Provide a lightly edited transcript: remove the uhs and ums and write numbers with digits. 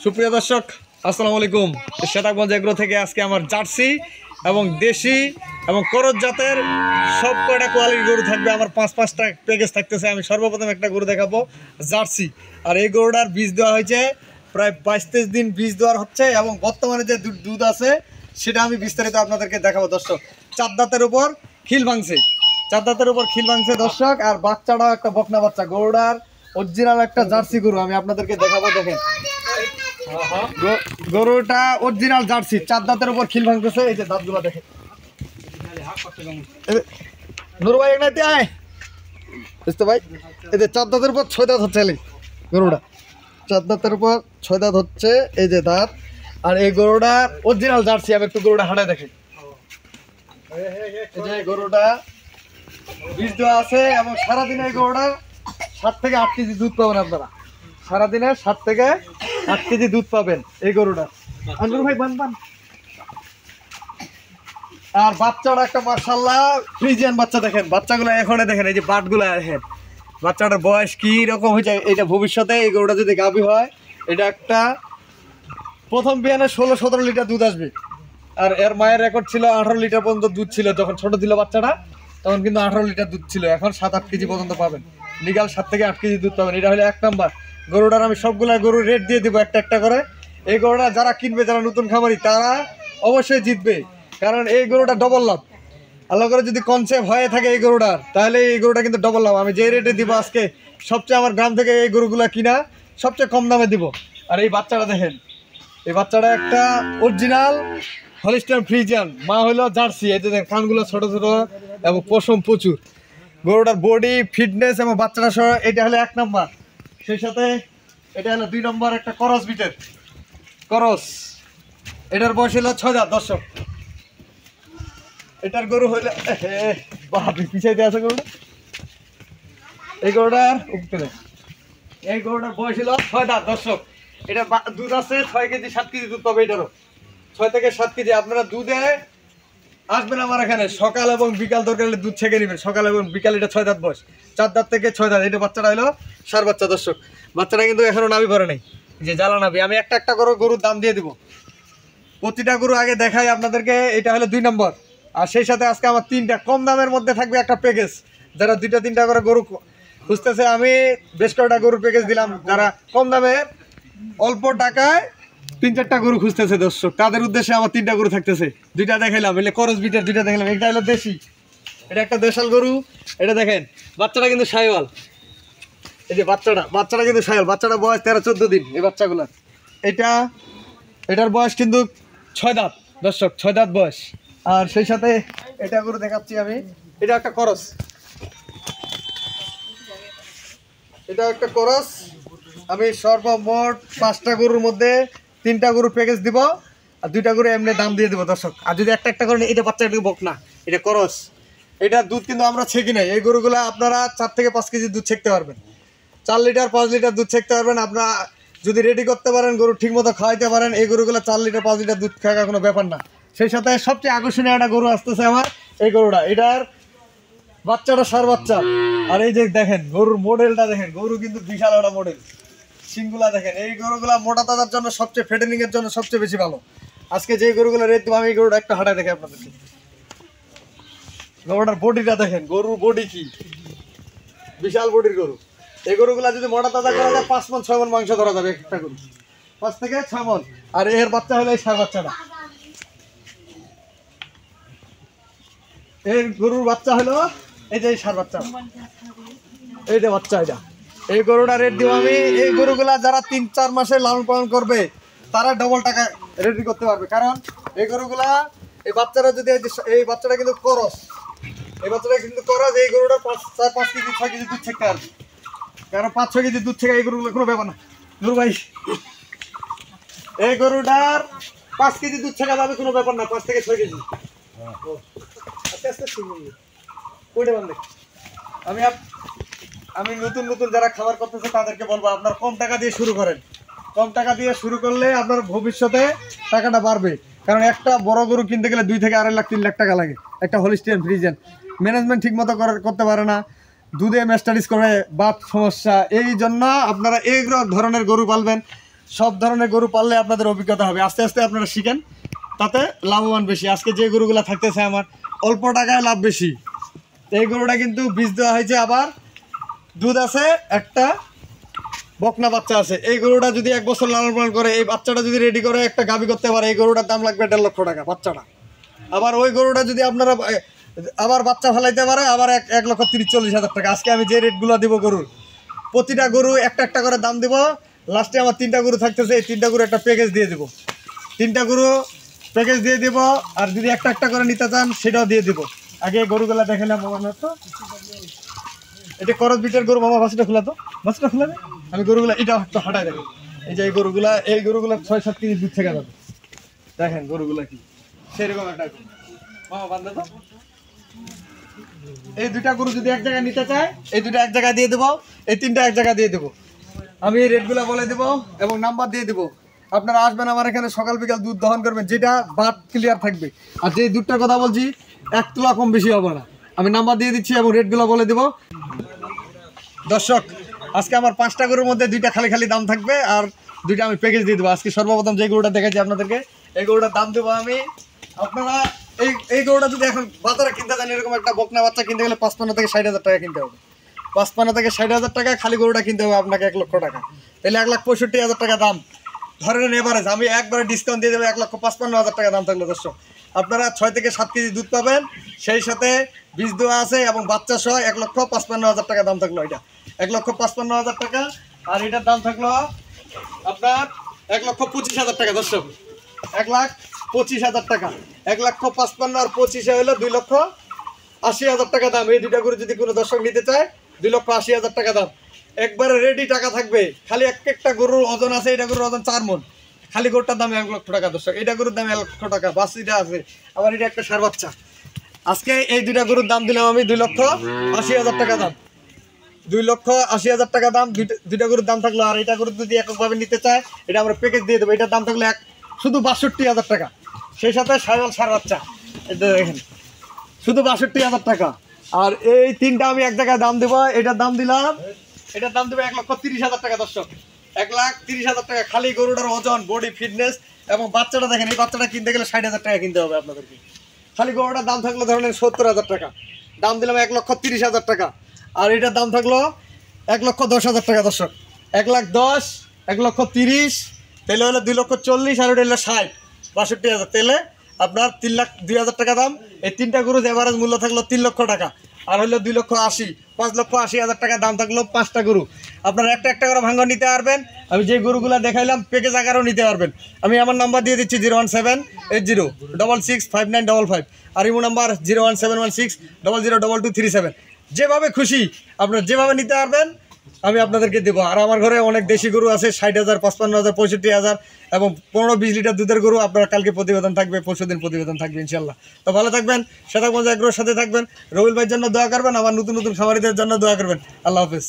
সুপ্রিয় দর্শক আসসালামু আলাইকুম। শ্বেতাগঞ্জ এগ্রো থেকে আজকে আমার জার্সি এবং দেশি এবং করজ জাতের সব কয়টা কোয়ালিটির গরু থাকবে। আমার পাঁচটা প্যাকেজ থাকতেছে। আমি সর্বপ্রথম একটা গরু দেখাবো জার্সি। আর এই গরুটার বীজ দেওয়া হয়েছে প্রায় 22-23 দিন বীজ দেওয়ার হচ্ছে এবং বর্তমানে যে দুধ আছে সেটা আমি বিস্তারিত আপনাদেরকে দেখাবো দর্শক। 4 দাঁতের উপর খিল ভাঙছে, 4 দাঁতের উপর খিল ভাঙছে দর্শক। আর বাচ্চাটাও একটা বকনা বাচ্চা। গরুটার অরিজিনাল একটা জার্সি গরু আমি আপনাদেরকে দেখাবো। দেখেন গরুটা অরিজিনাল জার্সি, 4 দাঁতের উপর খিল ভাঙতেছে। এই যে দাঁতগুলো দেখেন নুরু ভাই, এখানে আয় বুঝতে ভাই। এই যে 4 দাঁতের উপর 6 দাঁত হচ্ছে গরুটা, 4 দাঁতের উপর 6 দাঁত হচ্ছে। এই যে দাঁত। আর এই গরুটা অরিজিনাল জার্সি। আমি একটু গরুটা হাঁটায় দেখেন। এই যে গরুটা বীজ দেওয়া আছে এবং সারাদিনে এই গরুটা 7 থেকে 8 কেজি দুধ পাবেন আপনারা। সারাদিনে 7 থেকে 8 কেজি দুধ পাবেন এই গরুটা। আঙ্গুর ভাই বান। আর বাচ্চাটা একটা মাশাআল্লাহ ফ্রিজিয়ান বাচ্চা। দেখেন বাচ্চাগুলো এখনই দেখেন, এই যে বাটগুলো দেখেন। বাচ্চাটার বয়স কি রকম হয়েছে এটা ভবিষ্যতে এই গরুটা যদি গাভী হয় এটা একটা প্রথম বিয়ানে 16-17 লিটার দুধ আসবে। আর এর মায়ের রেকর্ড ছিল 18 লিটার পর্যন্ত দুধ ছিল যখন ছোট ছিল বাচ্চাটা, তখন কিন্তু 18 লিটার দুধ ছিল। এখন 7-8 কেজি পর্যন্ত পাবেন, লিগাল 7 থেকে 8 কেজি দুধ পাবেন। এটা হলো 1 নাম্বার। গরুটার আমি সবগুলা গরুর রেট দিয়ে দেবো একটা করে। এই গরুটা যারা কিনবে, যারা নতুন খামারি, তারা অবশ্যই জিতবে, কারণ এই গরুটা ডবল লাভ। আল্লাহ করে যদি কনসেপ্ট হয়ে থাকে এই গরুটার, তাহলে এই গরুটা কিন্তু ডবল লাভ। আমি যে রেটে দিব আজকে, সবচেয়ে আমার গ্রাম থেকে এই গরুগুলা কিনা সবচেয়ে কম দামে দিব। আর এই বাচ্চাটা দেখেন, এই বাচ্চাটা একটা অরিজিনাল হলিস্টাইন ফ্রিজিয়ান, মা হলো জার্সি। এই যে কানগুলো ছোট ছোট এবং পশম প্রচুর। গরুটার বডি ফিটনেস এবং বাচ্চাটা সহ এটা হলো 1 নাম্বার। সেই সাথে এটা হলো 2 নম্বর একটা করস বিটের করস। এটার বয়স হলো 6 দাঁত দর্শক। এটার গরু হইলে পিছাইতে আছে গরুটা। এই গরুটার এই গরুটার বয়স হলো 6 দাঁত দর্শক। এটার দুধ আছে 6 কেজি 7 কেজি দুধ পাবে। এটারও 6 থেকে 7 কেজি। আপনারা দুধে আসবেন আমার এখানে, সকাল এবং বিকাল দরকার হলে দুধ ছেঁকে নেবেন সকাল এবং বিকাল। এটা 6 দাঁত বয়স, 4 দাঁত থেকে 6 দাঁত। এটা বাচ্চাটা হলো সার বাচ্চা দর্শক। বাচ্চাটা কিন্তু এখনো নাভি ভরে নেই, যে জ্বালা নাভি। আমি একটা করে গরুর দাম দিয়ে দিব। প্রতিটা গরু আগে দেখাই আপনাদেরকে। এটা হলো 2 নম্বর। আর সেই সাথে আজকে আমার 3টা কম দামের মধ্যে থাকবে একটা প্যাকেজ। যারা 2-3টা করে গরু খুঁজতেছে, আমি বেশ কয়েকটা গরুর প্যাকেজ দিলাম। যারা কম দামে অল্প টাকায় 3-4টা গরু খুঁজতেছে দর্শক, তাদের উদ্দেশ্যে আমার 3টা গরু থাকতেছে। 2টা দেখাইলাম, এলে করস বিটের 2টা দেখালাম। এটা হলো দেশি, এটা একটা দেশাল গরু। এটা দেখেন বাচ্চাটা কিন্তু সাইওয়াল। এই যে বাচ্চাটা কিন্তু সাইওয়াল। বাচ্চাটা বয়স 13-14 দিন এই বাচ্চাগুলার। এটার বয়স কিন্তু 6 দাঁত দর্শক, 6 দাঁত বয়স। আর সেই সাথে এটা গরু দেখাচ্ছি আমি। এটা একটা করস, এটা একটা করস। আমি সর্বমোট 5টা গরুর মধ্যে 3টা গরুর প্যাকেজ দিব আর 2টা গরু এমনি দাম দিয়ে দেবো দর্শক। আর যদি একটা করেন, এটা বাচ্চা একটু বক না, এটা করস। এটার দুধ কিন্তু আমরা ছেঁকি নাই। এই গরুগুলো আপনারা 4 থেকে 5 কেজি দুধ ছেঁকতে পারবেন, 4 লিটার 5 লিটার দুধ ছেঁকতে পারবেন। আপনারা যদি রেডি করতে পারেন, গরু ঠিক মতো খাওয়াইতে পারেন, এই গরুগুলো 4 লিটার 5 লিটার দুধ খাওয়া কোনো ব্যাপার না। সেই সাথে সবচেয়ে আকর্ষণীয় একটা গরু আসতেছে আমার, এই গরুটা। এটার বাচ্চাটা সার বাচ্চা। আর এই যে দেখেন গরুর মডেলটা দেখেন, গরু কিন্তু বিশাল একটা মডেল। সিংগুলা দেখেন। এই গরুগুলা মোটা তাজার জন্য সবচেয়ে, ফেটেনিং এর জন্য সবচেয়ে বেশি ভালো। আজকে যে গরুগুলো রেট দেবো, আমি এই গরুটা একটা হাঁটায় দেখে আপনাদেরকে। গরুটার বডিটা দেখেন, গরুর বডি কি বিশাল বডির গরু। এই গরুগুলা যদি মোটা তাজা করা যায় 5 মণ 6 মণ মাংস ধরা যাবে একটা গরু, 5 থেকে 6 মণ। আর এর বাচ্চা হলো এই সার বাচ্চাটা। এই গরুর বাচ্চা হলো এই যে সার বাচ্চা, এই যে বাচ্চা। এটা এই গরুটা রেট দিব আমি। এই গরুগুলা যারা 3-4 মাসে লালন পালন করবে, তারা ডবল টাকা রেডি করতে পারবে। কারণ এই গরুগুলা, এই বাচ্চারা যদি, এই বাচ্চাটা কিন্তু করস, এই বাচ্চাটা কিন্তু করস। এই গরুটা 4-5 কেজি 6 কেজি দুধ ছেঁকতে পারবে। কারণ 5-6 কেজি দুধ ছেঁকা এই গরুগুলো কোনো ব্যাপার না। নুরু ভাই, এই গরুটার 5 কেজি দুধ ছেঁকা যাবে, কোনো ব্যাপার না। 5 থেকে 6 কেজি। আমি নতুন যারা খাবার করতেছে তাদেরকে বলবো, আপনার কম টাকা দিয়ে শুরু করেন। কম টাকা দিয়ে শুরু করলে আপনার ভবিষ্যতে টাকাটা বাড়বে। কারণ একটা বড় গরু কিনতে গেলে 2 থেকে 2.5 লাখ 3 লাখ টাকা লাগে। একটা হলিস্টাইন ফ্রিজিয়ান ম্যানেজমেন্ট ঠিক মতো করতে পারে না, দুধে ম্যাস্টারিস করে বাত সমস্যা। এই জন্য আপনারা এই ধরনের গরু পালবেন। সব ধরনের গরু পাললে আপনাদের অভিজ্ঞতা হবে, আস্তে আস্তে আপনারা শিখেন, তাতে লাভবান বেশি। আজকে যে গরুগুলো থাকতেছে আমার অল্প টাকায় লাভ বেশি। এই গরুটা কিন্তু বীজ দেওয়া হয়েছে, আবার দুধ আছে, একটা বকনা বাচ্চা আছে। এই গরুটা যদি 1 বছর লালন পালন করে, এই বাচ্চাটা যদি রেডি করে একটা গাভী করতে পারে, এই গরুটার দাম লাগবে 1.5 লক্ষ টাকা বাচ্চাটা। আবার ওই গরুটা যদি আপনারা আবার বাচ্চা ফেলাইতে পারে, আবার 1,30,40,000 টাকা। আজকে আমি যে রেটগুলো দেবো গরুর, প্রতিটা গরু একটা একটা করে দাম দেবো। লাস্টে আমার 3টা গরু থাকতেছে, এই 3টা গরু একটা প্যাকেজ দিয়ে দেবো, 3টা গরু প্যাকেজ দিয়ে দেবো। আর যদি একটা একটা করে নিতে চান সেটাও দিয়ে দেবো। আগে গরুগুলা দেখালাম আমার তো, এটা করজ বিটের গরু। মামা বাসটা খোলা তো, বাসটা খোলা নেই, আমি গরুগুলা এটা একটু হাঁটাই দেখি। এই যে এই গরুগুলা 6-7 কেজি দুধ থেকে যাবে। দেখেন গরুগুলা কি সেরকম একটা মামা বান্ধা তো। এই 2টা গরু যদি এক জায়গায় নিতে চায়, এই 2টা এক জায়গায় দিয়ে দেবো, এই 3টা এক জায়গায় দিয়ে দেবো। আমি এই রেটগুলো বলে দেবো এবং নাম্বার দিয়ে দেবো। আপনারা আসবেন আমার এখানে, সকাল বিকাল দুধ দহন করবেন, যেটা বাট ক্লিয়ার থাকবে। আর যে দুধটার কথা বলছি 1 তোলা কম বেশি হবে না। আমি নাম্বার দিয়ে দিচ্ছি এবং রেটগুলো বলে দেবো। দর্শক, আজকে আমার 5টা গরুর মধ্যে 2টা খালি খালি দাম থাকবে, আর 2টা আমি প্যাকেজ দিয়ে দেবো। আজকে সর্বপ্রথম যে গরুটা দেখাচ্ছি আপনাদেরকে, এই গরুটার দাম দেবো আমি। আপনারা এই গরুটা যদি এখন বাজারে কিনতে চান, এরকম একটা বকনা বাচ্চা কিনতে গেলে 55 থেকে 60,000 টাকা কিনতে হবে। 55 থেকে 60,000 টাকা খালি গরুটা কিনতে হবে আপনাকে 1 লক্ষ টাকা। তাহলে 1,65,000 টাকা দাম ধরে নেন এভারেজ। আমি একবারে ডিসকাউন্ট দিয়ে দেবো, 1,55,000 টাকা দাম থাকলো। দর্শক, আপনারা 6 থেকে 7 কেজি দুধ পাবেন, সেই সাথে বীজ দেওয়া আছে এবং বাচ্চা সহ 1,55,000 টাকা দাম থাকলো। এটা 1,55,000 টাকা। আর এটার দাম থাকলো আপনার 1,25,000 টাকা। দর্শক, 1,25,000 টাকা। 1,55,000 আর 25 হলো 2,80,000 টাকা দাম। এই 2টা গরু যদি কোনো দর্শক নিতে চায়, 2,80,000 টাকা দাম। একবারে রেডি টাকা থাকবে। খালি একটা গরুর ওজন আছে, এটা গরুর ওজন 4 মণ। খালি গরুটার দাম 1 লক্ষ টাকা। দর্শক, এটা গরুর দাম 1 লক্ষ টাকা। বাস এটা আছে, আবার এটা একটা ষাঁড় বাচ্চা। আজকে এই 2টা গরুর দাম দিলাম আমি 2,80,000 টাকা দাম। 2,80,000 টাকা দাম 2টা গরুর দাম থাকলো। আর এটা গরু যদি এককভাবে নিতে চায়, এটা আমরা প্যাকেজ দিয়ে দেবো। এটার দাম থাকলো শুধু 62,000 টাকা, সেই সাথে ষাঁড় বাচ্চা। এটা দেখেন শুধু 62,000 টাকা। আর এই 3টা আমি এক জায়গায় দাম দেবো। এটার দাম দেবো 1,30,000 টাকা। দর্শক, 1,30,000 টাকা। খালি গরুটার ওজন, বডি ফিটনেস এবং বাচ্চাটা দেখেন। এই বাচ্চাটা কিনতে গেলে 60,000 টাকা কিনতে হবে আপনাদেরকে। খালি গরুটার দাম থাকলো ধরেন 70,000 টাকা, দাম দিলাম 1,30,000 টাকা। আর এটার দাম থাকলো 1,10,000 টাকা। দর্শক, 1,10,000, 1,30,000, তাহলে হলো 2,40,000, আর ওটা হলো 60, 62,000। তাহলে আপনার 3,02,000 টাকা দাম। এই 3টা গরু এভারেজ মূল্য থাকলো 3 লক্ষ টাকা। আর হলো 2,80,000, 5,80,000 টাকা দাম থাকলো 5টা গরু। আপনারা একটা একটা করে ভাঙ্গা নিতে পারবেন। আমি যে গরুগুলো দেখাইলাম প্যাকেজ আকারেও নিতে পারবেন। আমি আমার নাম্বার দিয়ে দিচ্ছি 01780665955, আর ইমো নাম্বার 01716002237। যেভাবে খুশি আপনার যেভাবে নিতে পারবেন আমি আপনাদেরকে দেবো। আর আমার ঘরে অনেক দেশি গরু আছে, 60,000, 55,000, 65,000 এবং 15-20 লিটার দুধের গরু। আপনারা কালকে প্রতিবেদন থাকবে, পরশুদিন প্রতিবেদন থাকবে ইনশাল্লাহ। তো ভালো থাকবেন, শ্বেতাগঞ্জ এগ্রোর সাথে থাকবেন। রবিল ভাইয়ের জন্য দোয়া করবেন, আমার নতুন নতুন খামারিদের জন্য দোয়া করবেন। আল্লাহ হাফেজ।